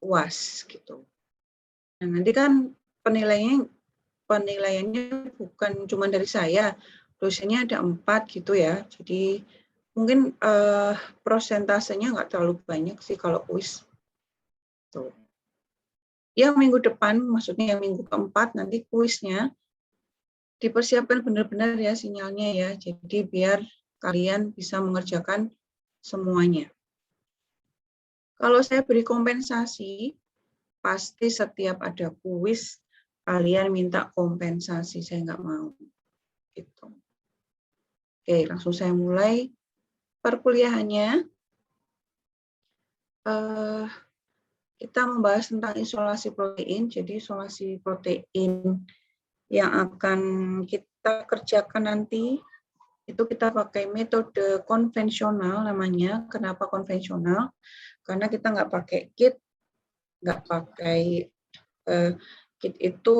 UAS gitu. Nah, nanti kan penilaiannya bukan cuma dari saya, dosennya ada 4 gitu ya. Jadi mungkin prosentasenya nggak terlalu banyak sih kalau kuis. Tuh. Yang minggu depan, maksudnya yang minggu keempat nanti kuisnya dipersiapkan benar-benar ya sinyalnya ya. Jadi biar kalian bisa mengerjakan semuanya. Kalau saya beri kompensasi, pasti setiap ada kuis kalian minta kompensasi, saya nggak mau. Gitu. Oke, langsung saya mulai perkuliahannya. Kita membahas tentang isolasi protein. Jadi isolasi protein yang akan kita kerjakan nanti itu kita pakai metode konvensional namanya. Kenapa konvensional? Karena kita nggak pakai kit, nggak pakai kit itu,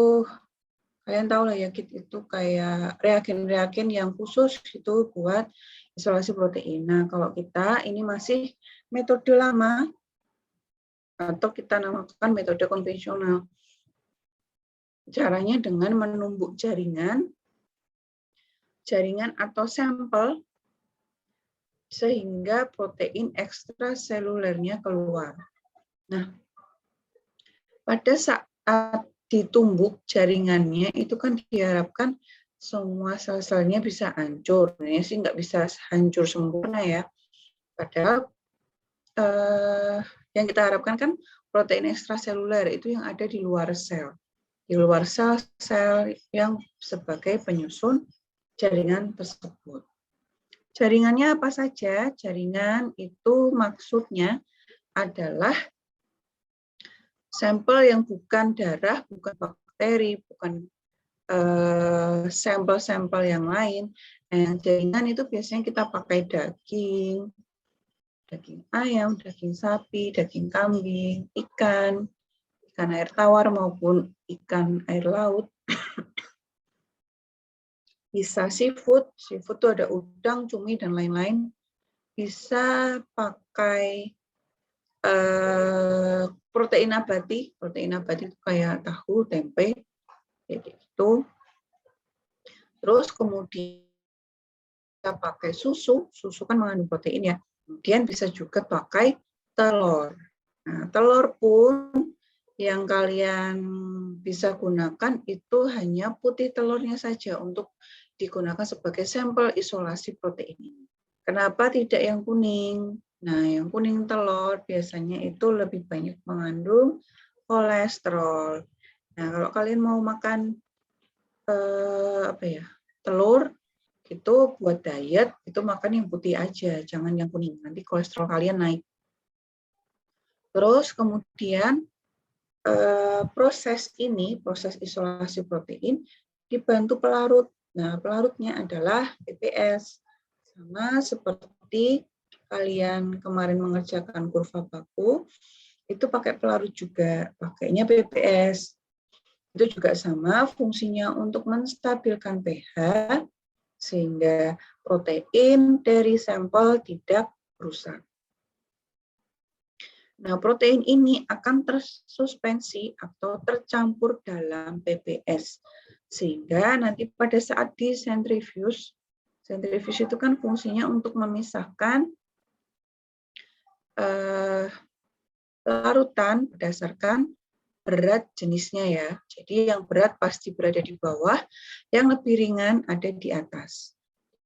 kalian tahu lah ya, kit itu kayak reagen-reagen yang khusus itu buat isolasi protein. Nah, kalau kita ini masih metode lama atau kita namakan metode konvensional. Caranya dengan menumbuk jaringan atau sampel sehingga protein ekstraselulernya keluar. Nah, pada saat ditumbuk jaringannya itu kan diharapkan semua sel-selnya bisa hancur. Ini sih nggak bisa hancur sempurna ya. Padahal yang kita harapkan kan protein ekstraseluler itu yang ada di luar sel. Di luar sel-sel yang sebagai penyusun jaringan tersebut. Jaringannya apa saja? Jaringan itu maksudnya adalah sampel yang bukan darah, bukan bakteri, bukan sampel-sampel yang lain. Yang jaringan itu biasanya kita pakai daging ayam, daging sapi, daging kambing, ikan air tawar maupun ikan air laut. Bisa seafood itu ada udang, cumi, dan lain-lain. Bisa pakai protein nabati itu kayak tahu, tempe, gitu. Terus kemudian kita pakai susu kan mengandung protein ya. Kemudian bisa juga pakai telur. Nah, telur pun yang kalian bisa gunakan itu hanya putih telurnya saja untuk digunakan sebagai sampel isolasi protein ini. Kenapa tidak yang kuning? Nah, yang kuning telur biasanya itu lebih banyak mengandung kolesterol. Nah, kalau kalian mau makan telur itu buat diet, itu makan yang putih aja, jangan yang kuning. Nanti kolesterol kalian naik. Terus kemudian proses isolasi protein dibantu pelarut. Nah, pelarutnya adalah PPS. Sama seperti kalian kemarin mengerjakan kurva baku, itu pakai pelarut juga, pakainya PPS. Itu juga sama fungsinya untuk menstabilkan pH, sehingga protein dari sampel tidak rusak. Nah, protein ini akan tersuspensi atau tercampur dalam PPS. Sehingga nanti pada saat disentrifuge itu kan fungsinya untuk memisahkan larutan berdasarkan berat jenisnya ya. Jadi yang berat pasti berada di bawah, yang lebih ringan ada di atas.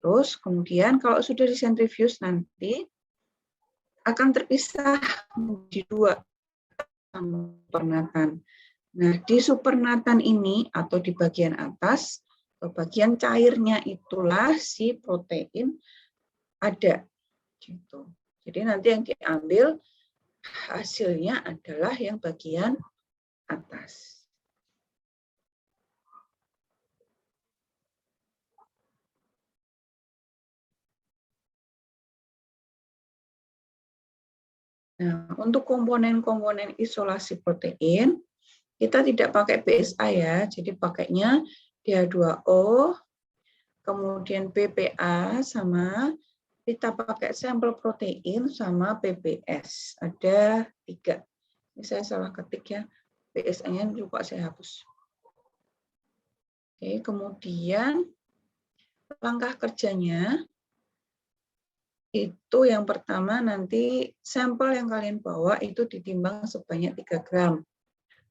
Terus kemudian kalau sudah disentrifuge nanti akan terpisah menjadi 2 supernatan. Nah, di supernatan ini atau di bagian atas atau bagian cairnya itulah si protein ada. Gitu. Jadi nanti yang diambil hasilnya adalah yang bagian atas. Nah, untuk komponen-komponen isolasi protein, kita tidak pakai BSA ya, jadi pakainya DH2O, kemudian PPA, sama kita pakai sampel protein sama PPS. Ada 3. Ini saya salah ketik ya. PSA-nya lupa saya hapus. Oke, kemudian langkah kerjanya itu yang pertama nanti sampel yang kalian bawa itu ditimbang sebanyak 3 gram.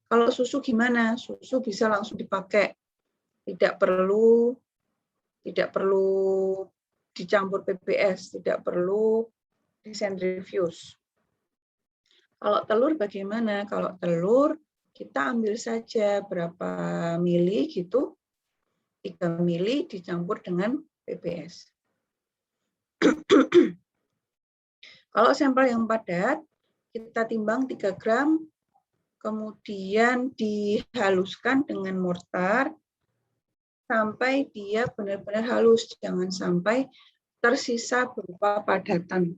Kalau susu gimana? Susu bisa langsung dipakai. Tidak perlu dicampur PPS, tidak perlu disentrifuse. Kalau telur bagaimana? Kalau telur kita ambil saja berapa mili gitu, 3 mili dicampur dengan PPS. Kalau sampel yang padat, kita timbang 3 gram, kemudian dihaluskan dengan mortar sampai dia benar-benar halus. Jangan sampai tersisa berupa padatan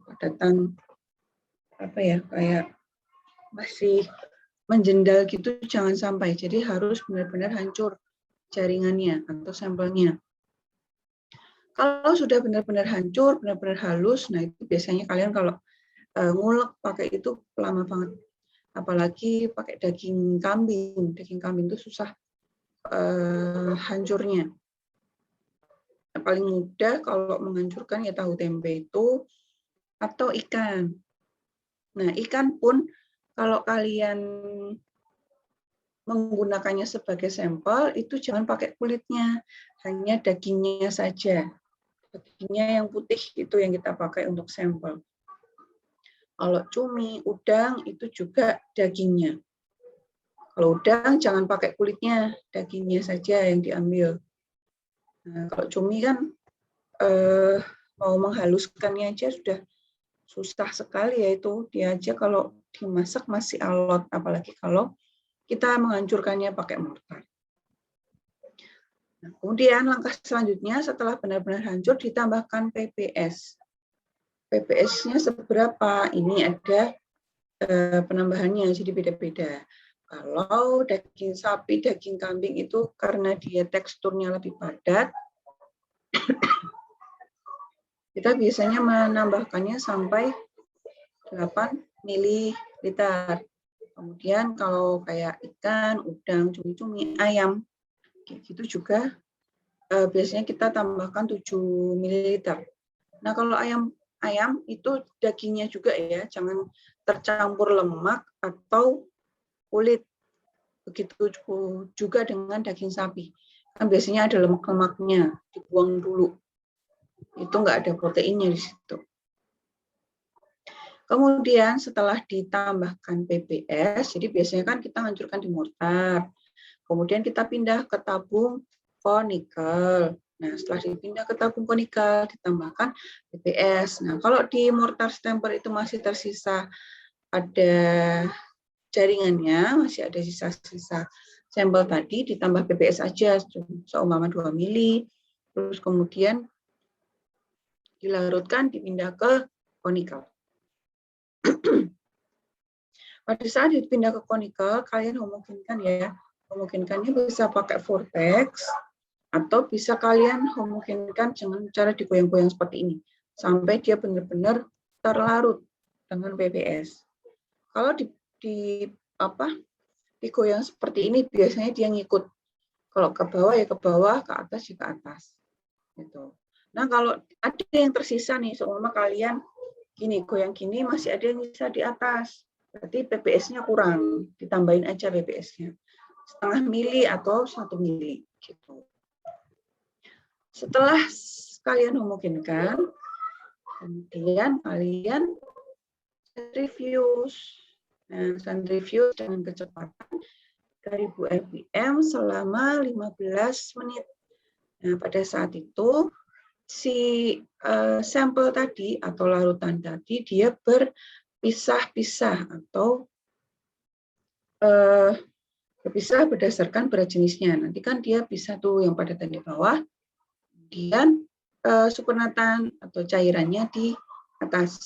apa ya, kayak masih menjendal gitu, jangan sampai. Jadi harus benar-benar hancur jaringannya atau sampelnya. Kalau sudah benar-benar hancur, benar-benar halus, nah itu biasanya kalian kalau ngulek pakai itu lama banget. Apalagi pakai daging kambing. Daging kambing itu susah hancurnya. Yang paling mudah kalau menghancurkan ya tahu tempe itu atau ikan. Nah, ikan pun kalau kalian menggunakannya sebagai sampel, itu jangan pakai kulitnya, hanya dagingnya saja. Dagingnya yang putih itu yang kita pakai untuk sampel. Kalau cumi, udang itu juga dagingnya. Kalau udang jangan pakai kulitnya, dagingnya saja yang diambil. Nah, kalau cumi kan mau menghaluskannya aja sudah susah sekali ya itu. Dia aja kalau dimasak masih alot, apalagi kalau kita menghancurkannya pakai mortar. Nah, kemudian langkah selanjutnya setelah benar-benar hancur ditambahkan PPS. PPS-nya seberapa? Ini ada penambahannya, jadi beda-beda. Kalau daging sapi, daging kambing itu karena dia teksturnya lebih padat, kita biasanya menambahkannya sampai 8 ml. Kemudian kalau kayak ikan, udang, cumi-cumi, ayam, gitu juga biasanya kita tambahkan 7 ml. Nah, kalau ayam itu dagingnya juga ya, jangan tercampur lemak atau kulit. Begitu juga dengan daging sapi. Kan biasanya ada lemak-lemaknya, dibuang dulu. Itu nggak ada proteinnya di situ. Kemudian setelah ditambahkan PPS, jadi biasanya kan kita hancurkan di mortar. Kemudian kita pindah ke tabung konikel. Nah, setelah dipindah ke tabung konikel, ditambahkan PPS. Nah, kalau di mortar stamper itu masih tersisa ada jaringannya, masih ada sisa-sisa sampel tadi, ditambah PPS aja, seumpama 2 mili, terus kemudian dilarutkan, dipindah ke konikel. Pada saat dipindah ke konikel, kalian memungkinkannya bisa pakai vortex, atau bisa kalian homogenikan dengan cara digoyang-goyang seperti ini, sampai dia benar-benar terlarut dengan PPS. Kalau digoyang seperti ini, biasanya dia ngikut. Kalau ke bawah ya ke bawah, ke atas ya ke atas. Gitu. Nah, kalau ada yang tersisa nih, seumpama kalian gini, goyang gini, masih ada yang bisa di atas. Berarti PPS-nya kurang, ditambahin aja PPS-nya. Setengah mili atau 1 mili. Gitu. Setelah kalian homogenkan, kemudian kalian centrifuge. Nah, centrifuge dengan kecepatan 3000 rpm selama 15 menit. Nah, pada saat itu si sampel tadi atau larutan tadi dia berpisah-pisah atau berpisah berdasarkan berat jenisnya. Nanti kan dia bisa tuh yang padatan di bawah, kemudian supernatan atau cairannya di atas.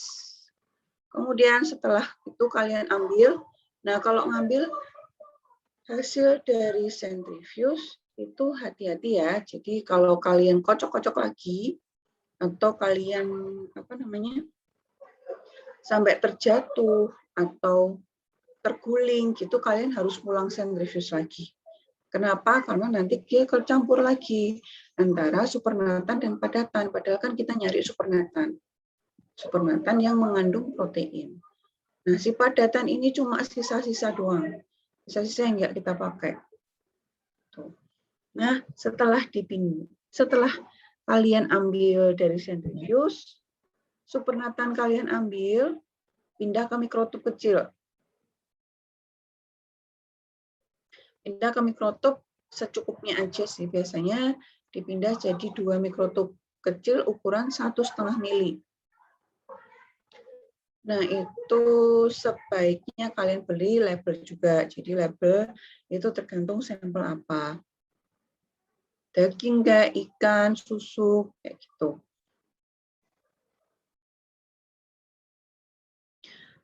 Kemudian setelah itu kalian ambil. Nah, kalau ngambil hasil dari centrifuge itu hati-hati ya. Jadi kalau kalian kocok-kocok lagi atau kalian sampai terjatuh atau terguling gitu, kalian harus pulang sentrifuge lagi. Kenapa? Karena nanti dia kecampur lagi antara supernatan dan padatan. Padahal kan kita nyari supernatan. Supernatan yang mengandung protein. Nah, si padatan ini cuma sisa-sisa doang. Sisa-sisa yang nggak kita pakai. Tuh. Nah, setelah kalian ambil dari sentrifuge, supernatan kalian ambil, pindah ke mikrotub kecil. Pindah ke mikrotub secukupnya aja sih, biasanya dipindah jadi 2 mikrotub kecil ukuran 1,5 mili. Nah, itu sebaiknya kalian beli label juga. Jadi label itu tergantung sampel apa. Daging nggak, ikan, susu, kayak gitu.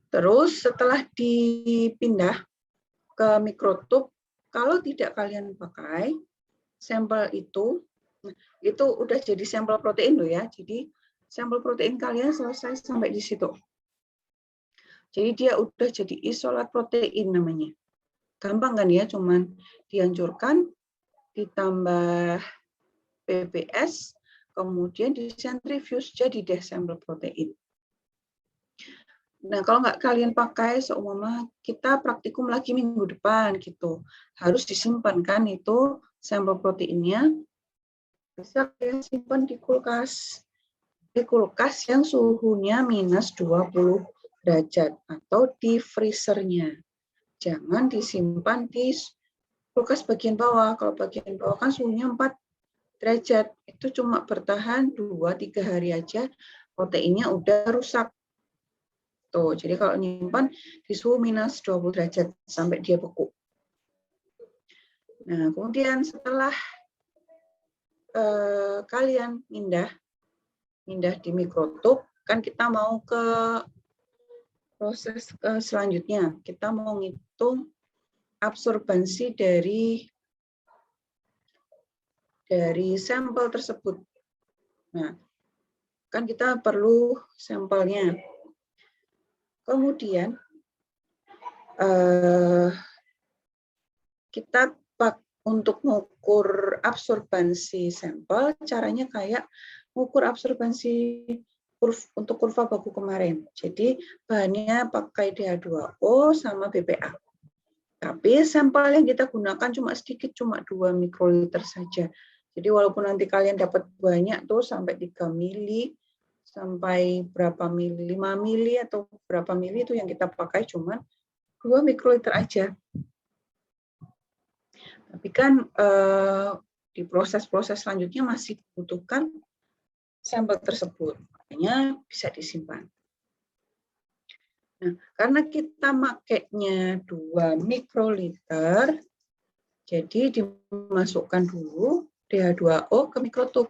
Terus setelah dipindah ke mikrotub, kalau tidak kalian pakai sampel itu udah jadi sampel protein loh ya. Jadi sampel protein kalian selesai sampai di situ. Jadi dia udah jadi isolat protein namanya. Gampang kan ya, cuman dihancurkan, ditambah PBS, kemudian disentrifuge jadi deh sampel protein. Nah, kalau nggak kalian pakai, seumpama kita praktikum lagi minggu depan gitu, harus disimpan kan itu sampel proteinnya, bisa kalian simpan di kulkas. Di kulkas yang suhunya minus 20 derajat atau di freezernya. Jangan disimpan di kulkas bagian bawah. Kalau bagian bawah kan suhunya 4 derajat. Itu cuma bertahan 2-3 hari aja, proteinnya udah rusak. Tuh, jadi kalau nyimpan di suhu minus 20 derajat sampai dia beku. Nah, kemudian setelah kalian mindah di mikrotub, kan kita mau ke proses selanjutnya. Kita mau ngitung absorbansi dari sampel tersebut. Nah, kan kita perlu sampelnya. Kemudian kita untuk mengukur absorbansi sampel, caranya kayak mengukur absorbansi untuk kurva baku kemarin. Jadi bahannya pakai DH2O sama BPA. Tapi sampel yang kita gunakan cuma sedikit, cuma 2 mikroliter saja. Jadi walaupun nanti kalian dapat banyak tuh sampai 3 mili, sampai berapa mili, 5 mili atau berapa mili itu yang kita pakai cuma 2 mikroliter aja. Tapi kan di proses-proses selanjutnya masih dibutuhkan sampel tersebut, makanya bisa disimpan. Nah, karena kita makainya 2 mikroliter, jadi dimasukkan dulu DH2O ke mikrotub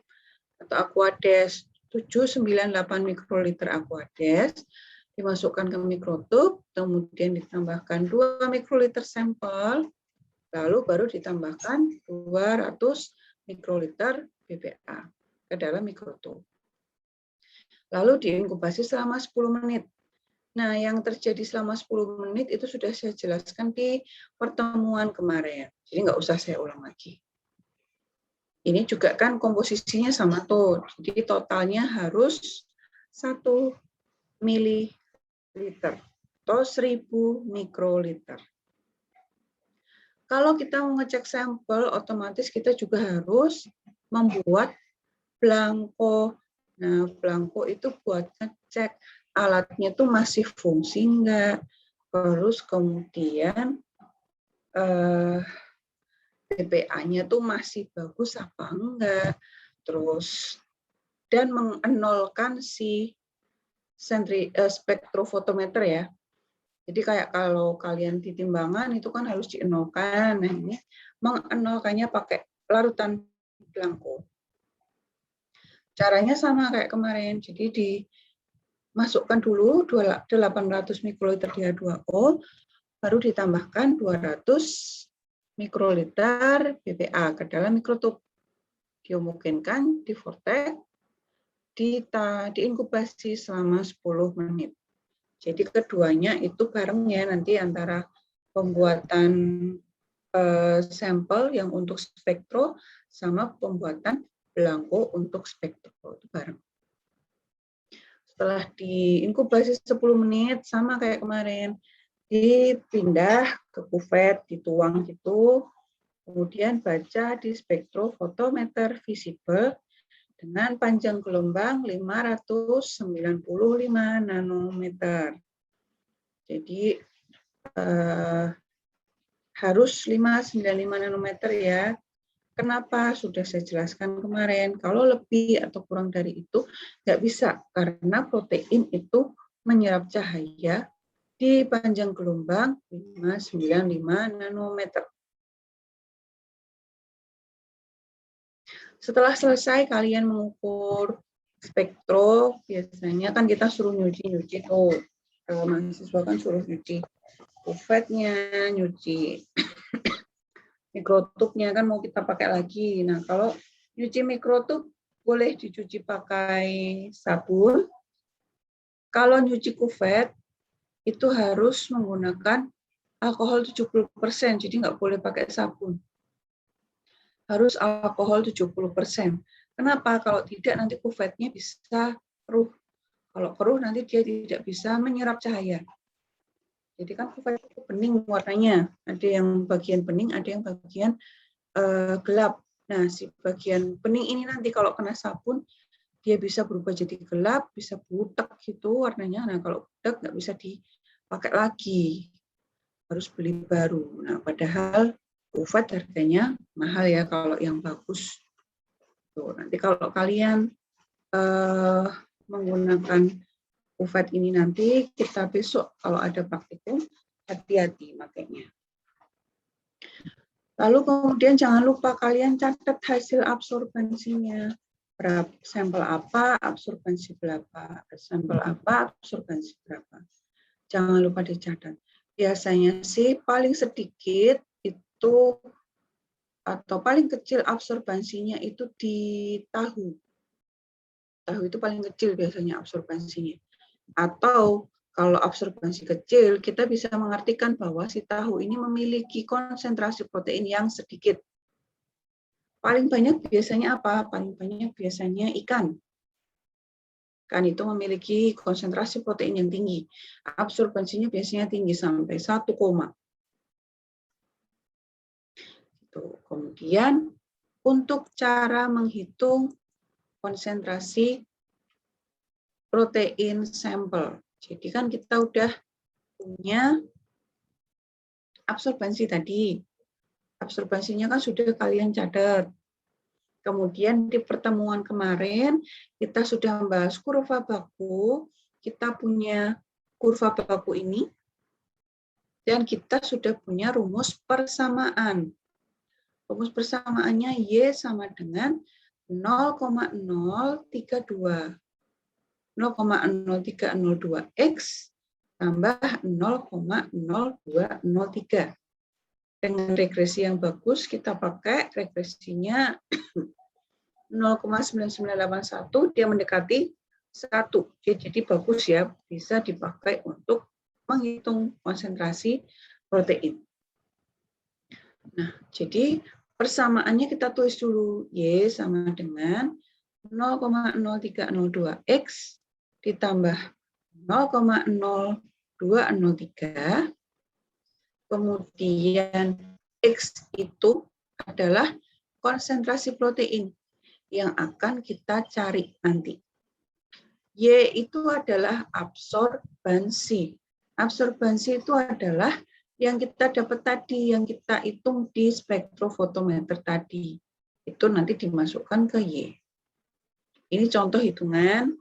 atau Aquades 798 mikroliter Aquades, dimasukkan ke mikrotub, kemudian ditambahkan 2 mikroliter sampel, lalu baru ditambahkan 200 mikroliter BPA ke dalam mikrotub. Lalu diinkubasi selama 10 menit. Nah, yang terjadi selama 10 menit itu sudah saya jelaskan di pertemuan kemarin. Jadi nggak usah saya ulang lagi. Ini juga kan komposisinya sama tuh. Jadi totalnya harus 1 mililiter atau 1000 mikroliter. Kalau kita mau ngecek sampel, otomatis kita juga harus membuat blanko. Nah, blanko itu buat ngecek alatnya tuh masih fungsi enggak, terus kemudian BPA-nya tuh masih bagus apa enggak, terus dan mengenolkan si spektrofotometer ya. Jadi kayak kalau kalian di timbangan itu kan harus dienolkan. Nah, ini mengenolkannya pakai larutan blanko. Caranya sama kayak kemarin. Jadi dimasukkan dulu 800 mikroliter DH2O, baru ditambahkan 200 mikroliter BPA ke dalam mikrotub. Dimungkinkan di vortex, diinkubasi selama 10 menit. Jadi keduanya itu bareng ya nanti antara pembuatan sampel yang untuk spektro sama pembuatan belangko untuk spektro itu bareng. Setelah diinkubasi 10 menit sama kayak kemarin, dipindah ke kuvert, dituang gitu, kemudian baca di spektrofotometer visible dengan panjang gelombang 595 nanometer. Jadi harus 595 nanometer ya. Kenapa? Sudah saya jelaskan kemarin. Kalau lebih atau kurang dari itu nggak bisa karena protein itu menyerap cahaya di panjang gelombang 595 nanometer. Setelah selesai kalian mengukur spektro, biasanya kan kita suruh nyuci tuh. Kalau mahasiswa kan suruh nyuci kuvetnya, nyuci mikrotubnya kan mau kita pakai lagi. Nah, kalau nyuci mikrotub boleh dicuci pakai sabun. Kalau nyuci kuvet itu harus menggunakan alkohol 70%, jadi nggak boleh pakai sabun. Harus alkohol 70%. Kenapa? Kalau tidak nanti kuvetnya bisa keruh. Kalau keruh nanti dia tidak bisa menyerap cahaya. Jadi kan kuvet itu bening warnanya. Ada yang bagian bening, ada yang bagian gelap. Nah, si bagian bening ini nanti kalau kena sabun, dia bisa berubah jadi gelap, bisa butek gitu warnanya. Nah, kalau butek nggak bisa dipakai lagi. Harus beli baru. Nah, padahal kuvet harganya mahal ya kalau yang bagus. Tuh, nanti kalau kalian menggunakan kuvet ini nanti, kita besok kalau ada praktikum, hati-hati makanya. Lalu kemudian jangan lupa kalian catat hasil absorbensinya. Sampel apa, absorbensi berapa. Sampel apa, absorbensi berapa. Jangan lupa dicatat. Biasanya sih paling sedikit itu atau paling kecil absorbensinya itu di tahu. Tahu itu paling kecil biasanya absorbensinya. Atau kalau absorbensi kecil, kita bisa mengartikan bahwa si tahu ini memiliki konsentrasi protein yang sedikit. Paling banyak biasanya apa? Paling banyak biasanya ikan. Ikan itu memiliki konsentrasi protein yang tinggi. Absorbensinya biasanya tinggi sampai 1, kemudian untuk cara menghitung konsentrasi protein sampel. Jadi kan kita udah punya absorbensi tadi. Absorbensinya kan sudah kalian catat. Kemudian di pertemuan kemarin kita sudah membahas kurva baku. Kita punya kurva baku ini. Dan kita sudah punya rumus persamaan. Rumus persamaannya Y sama dengan 0,032. 0,0302X tambah 0,0203. Dengan regresi yang bagus, kita pakai regresinya 0,9981, dia mendekati 1. Jadi bagus ya, bisa dipakai untuk menghitung konsentrasi protein. Nah, jadi persamaannya kita tulis dulu. Y sama dengan 0,0302X ditambah 0,0203. Kemudian X itu adalah konsentrasi protein yang akan kita cari nanti. Y itu adalah absorbensi. Absorbensi itu adalah yang kita dapat tadi, yang kita hitung di spektrofotometer tadi. Itu nanti dimasukkan ke Y. Ini contoh hitungan.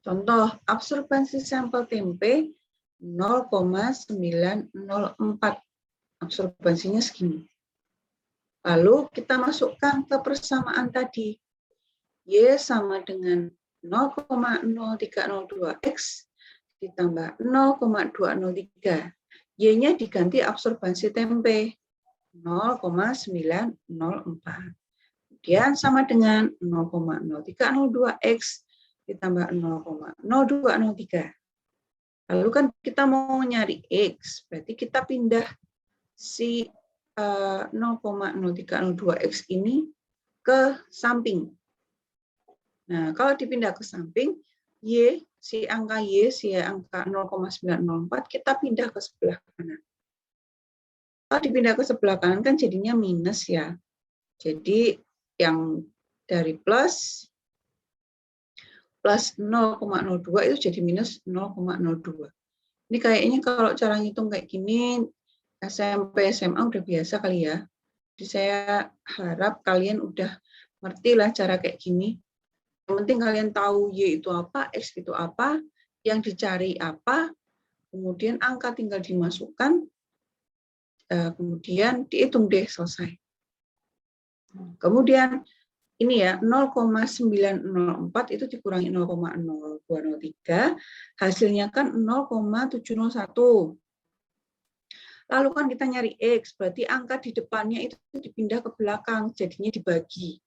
Contoh, absorbensi sampel tempe 0,904. Absorbensinya segini. Lalu kita masukkan ke persamaan tadi. Y sama dengan 0,0302X ditambah 0,203. Y-nya diganti absorbensi tempe 0,904. Kemudian sama dengan 0,0302X ditambah 0,0203. Lalu kan kita mau nyari X, berarti kita pindah si 0,0302X ini ke samping. Nah, kalau dipindah ke samping, Y, si angka 0,904, kita pindah ke sebelah kanan. Kalau dipindah ke sebelah kanan kan jadinya minus ya. Jadi yang dari plus 0,02 itu jadi minus 0,02. Ini kayaknya kalau cara ngitung kayak gini, SMP, SMA udah biasa kali ya. Jadi saya harap kalian udah ngerti lah cara kayak gini. Yang penting kalian tahu Y itu apa, X itu apa, yang dicari apa, kemudian angka tinggal dimasukkan, kemudian dihitung deh, selesai. Kemudian ini ya, 0,904 itu dikurangi 0,0203, hasilnya kan 0,701. Lalu kan kita nyari X, berarti angka di depannya itu dipindah ke belakang, jadinya dibagi.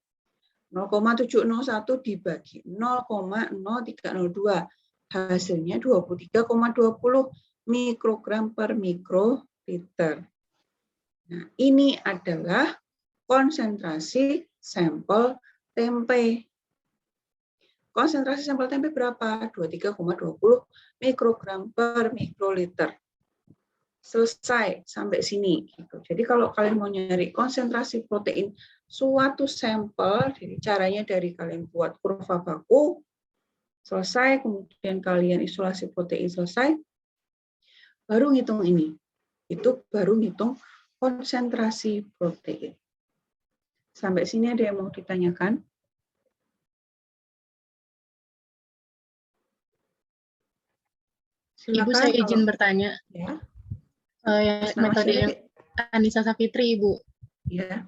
0,701 dibagi 0,0302, hasilnya 23,20 mikrogram per mikroliter. Nah, ini adalah konsentrasi sampel tempe. Konsentrasi sampel tempe berapa? 23,20 mikrogram per mikroliter. Selesai sampai sini. Jadi kalau kalian mau nyari konsentrasi protein suatu sampel, jadi caranya dari kalian buat kurva baku, selesai, kemudian kalian isolasi protein selesai, baru ngitung ini. Itu baru ngitung konsentrasi protein. Sampai sini ada yang mau ditanyakan? Ibu, saya izin bertanya. Ya. Metode yang Anissa Safitri, Ibu. Ya.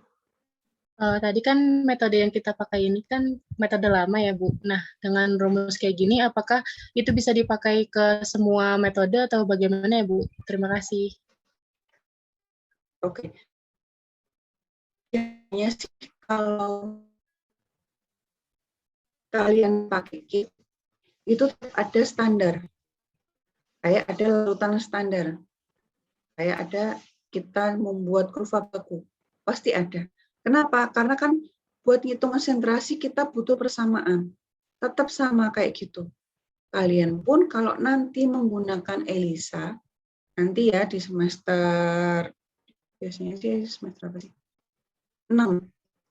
Tadi kan metode yang kita pakai ini kan metode lama ya, Bu. Nah, dengan rumus kayak gini, apakah itu bisa dipakai ke semua metode atau bagaimana ya, Bu? Terima kasih. Oke. Ya sih, kalau kalian pakai kit, itu ada standar. Kayak ada larutan standar. Kayak ada kita membuat kurva baku. Pasti ada. Kenapa? Karena kan buat ngitung konsentrasi kita butuh persamaan. Tetap sama kayak gitu. Kalian pun kalau nanti menggunakan ELISA, nanti ya di semester, biasanya sih semester apa sih? 6.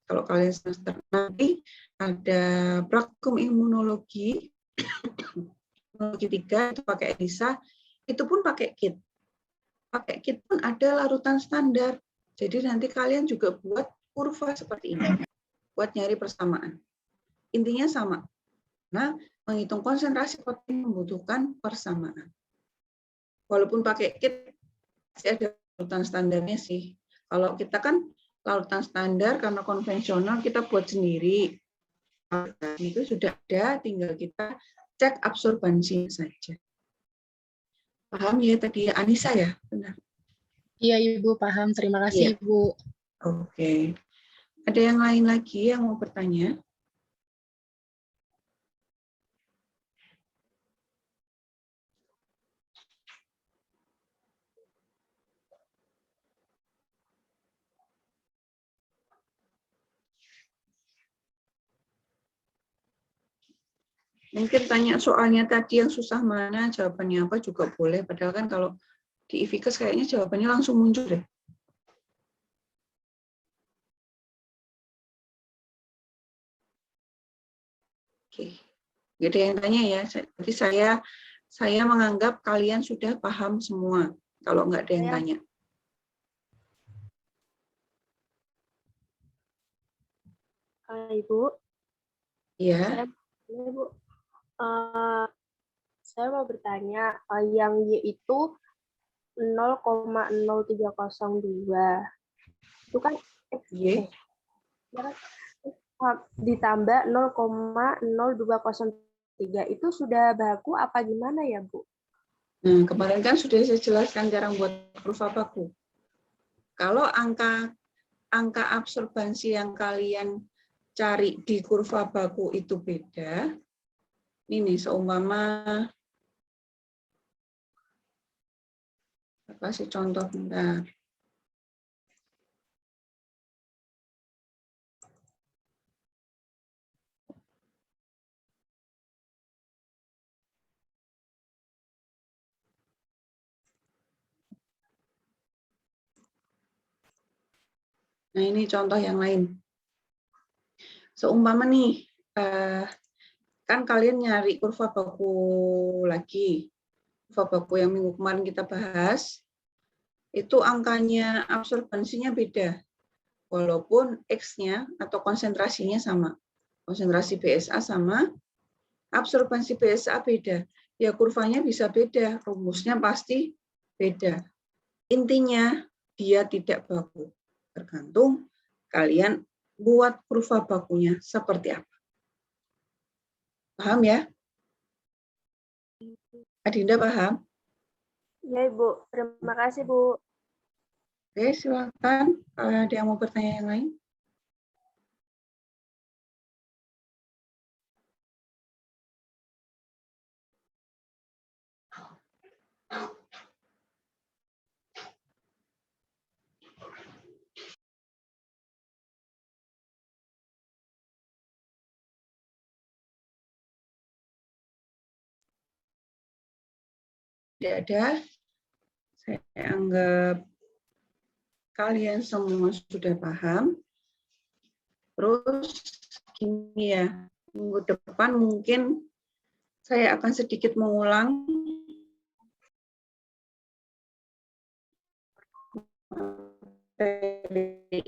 Kalau kalian semester nanti ada praktikum imunologi, imunologi 3 itu pakai ELISA, itu pun pakai kit. Pakai kit pun ada larutan standar. Jadi nanti kalian juga buat kurva seperti ini. Buat nyari persamaan. Intinya sama. Nah, menghitung konsentrasi protein membutuhkan persamaan. Walaupun pakai kit, masih ada larutan standarnya sih. Kalau kita kan larutan standar karena konvensional kita buat sendiri. Itu sudah ada, tinggal kita cek absorbansi saja. Paham ya tadi Anissa ya? Benar. Iya, Ibu, paham. Terima kasih, Iya. Ibu. Oke. Ada yang lain lagi yang mau bertanya? Mungkin tanya soalnya tadi yang susah mana, jawabannya apa juga boleh. Padahal kan kalau di IFIKES kayaknya jawabannya langsung muncul deh. Oke, nggak ada yang tanya ya. Jadi saya menganggap kalian sudah paham semua. Kalau nggak ada yang tanya. Ibu. Iya. Ibu. Saya mau bertanya, yang Y itu 0,0302. Itu kan X. Y. Ditambah 0,0203. Itu sudah baku apa gimana ya, Bu? Nah, kemarin kan sudah saya jelaskan cara buat kurva baku. Kalau angka absorbansi yang kalian cari di kurva baku itu beda, ini nih seumpama Saya kasih contoh bentar. Nah, ini contoh yang lain. Seumpama nih, kan kalian nyari kurva baku lagi. Kurva baku yang minggu kemarin kita bahas, itu angkanya absorbensinya beda. Walaupun X-nya atau konsentrasinya sama. Konsentrasi BSA sama, absorbensi BSA beda. Ya kurvanya bisa beda, rumusnya pasti beda. Intinya dia tidak baku. Tergantung kalian buat kurva bakunya seperti apa. Paham ya? Adinda paham? Ya, Ibu. Terima kasih, Bu. Oke, silakan. Ada yang mau bertanya yang lain? Tidak ada. Saya anggap kalian semua sudah paham. Terus gini ya, minggu depan mungkin saya akan sedikit mengulang materi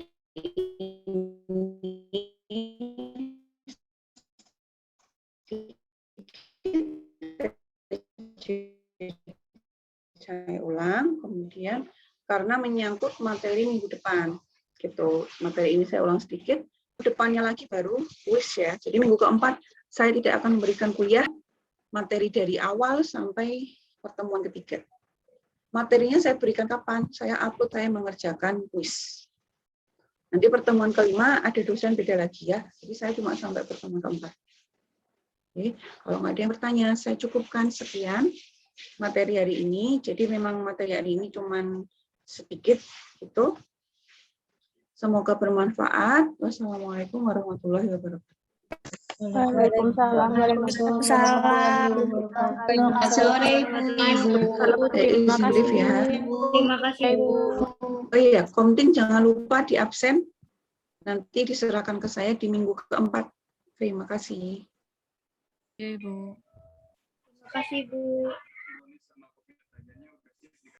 saya ulang, kemudian karena menyangkut materi minggu depan, gitu. Materi ini saya ulang sedikit, depannya lagi baru kuis ya. Jadi minggu keempat saya tidak akan memberikan kuliah materi dari awal sampai pertemuan ketiga. Materinya saya berikan kapan? Saya upload, saya mengerjakan kuis. Nanti pertemuan kelima ada dosen beda lagi ya. Jadi saya cuma sampai pertemuan keempat. Oke, kalau nggak ada yang bertanya, saya cukupkan sekian materi hari ini. Jadi memang materi hari ini cuma sedikit gitu. Semoga bermanfaat. Wassalamualaikum warahmatullahi wabarakatuh. Waalaikumsalam. Selamat sore, Ibu. Terima kasih, ya. Terima kasih, Bu. Oh iya, Komting jangan lupa di absen. Nanti diserahkan ke saya di minggu keempat. Terima kasih. Oke, Bu. Terima kasih, Bu.